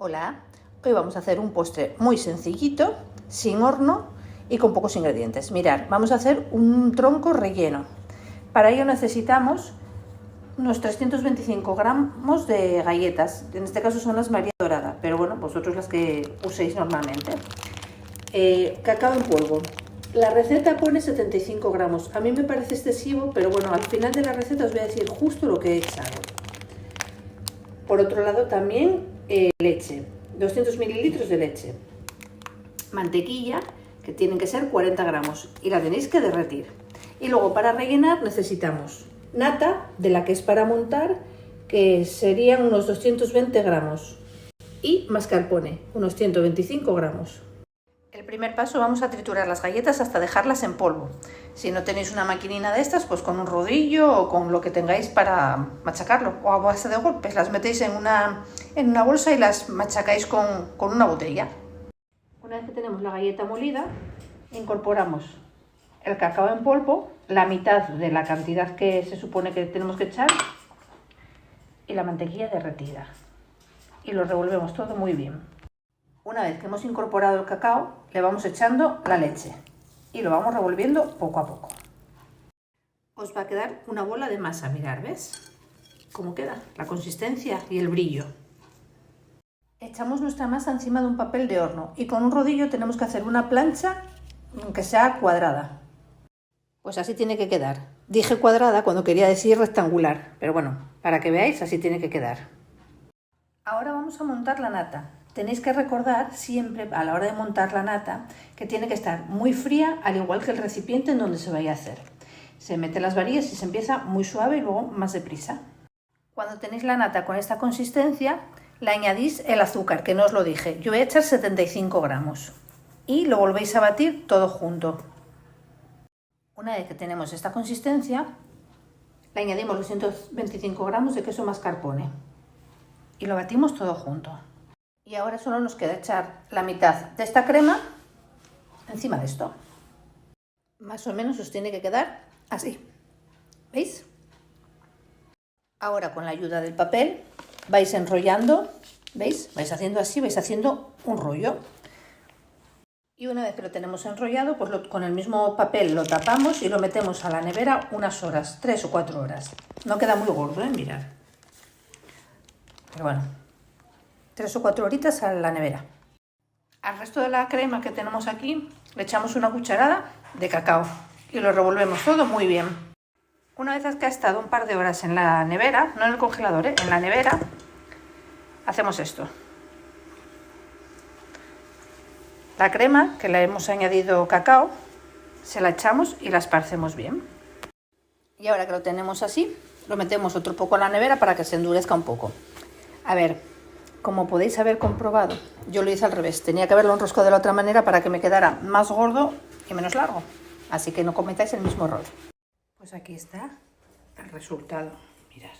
Hola, hoy vamos a hacer un postre muy sencillito, sin horno y con pocos ingredientes. Mirad, vamos a hacer un tronco relleno. Para ello necesitamos unos 325 gramos de galletas, en este caso son las María Dorada, pero bueno, vosotros las que uséis normalmente. Cacao en polvo. La receta pone 75 gramos, a mí me parece excesivo, pero bueno, al final de la receta os voy a decir justo lo que he echado. Por otro lado también leche, 200 mililitros de leche, mantequilla, que tienen que ser 40 gramos y la tenéis que derretir. Y luego para rellenar necesitamos nata, de la que es para montar, que serían unos 220 gramos, y mascarpone, unos 125 gramos. El primer paso, vamos a triturar las galletas hasta dejarlas en polvo. Si no tenéis una maquinina de estas, pues con un rodillo o con lo que tengáis para machacarlo, o a base de golpes, las metéis en una bolsa y las machacáis con una botella. Una vez que tenemos la galleta molida, incorporamos el cacao en polvo, la mitad de la cantidad que se supone que tenemos que echar, y la mantequilla derretida. Y lo revolvemos todo muy bien. Una vez que hemos incorporado el cacao, le vamos echando la leche y lo vamos revolviendo poco a poco. Os va a quedar una bola de masa, mirad, ¿ves? Cómo queda, la consistencia y el brillo. Echamos nuestra masa encima de un papel de horno y con un rodillo tenemos que hacer una plancha que sea cuadrada. Pues así tiene que quedar. Dije cuadrada cuando quería decir rectangular, pero bueno, para que veáis, así tiene que quedar. Ahora vamos a montar la nata. Tenéis que recordar siempre a la hora de montar la nata que tiene que estar muy fría, al igual que el recipiente en donde se vaya a hacer. Se meten las varillas y se empieza muy suave y luego más deprisa. Cuando tenéis la nata con esta consistencia, le añadís el azúcar, que no os lo dije. Yo voy a echar 75 gramos y lo volvéis a batir todo junto. Una vez que tenemos esta consistencia, le añadimos los 125 gramos de queso mascarpone y lo batimos todo junto. Y ahora solo nos queda echar la mitad de esta crema encima de esto. Más o menos os tiene que quedar así. ¿Veis? Ahora con la ayuda del papel vais enrollando, ¿veis? Vais haciendo así, vais haciendo un rollo. Y una vez que lo tenemos enrollado, pues con el mismo papel lo tapamos y lo metemos a la nevera unas horas, 3 o 4 horas. No queda muy gordo, mirad. Pero bueno, 3 o 4 horitas a la nevera. Al resto de la crema que tenemos aquí le echamos una cucharada de cacao y lo revolvemos todo muy bien. Una vez que ha estado un par de horas en la nevera, no en el congelador, en la nevera, hacemos esto. La crema, que le hemos añadido cacao, se la echamos y la esparcemos bien. Y ahora que lo tenemos así, lo metemos otro poco en la nevera para que se endurezca un poco. A ver, como podéis haber comprobado, yo lo hice al revés. Tenía que haberlo enroscado de la otra manera para que me quedara más gordo y menos largo. Así que no cometáis el mismo error. Pues aquí está el resultado. Mirad.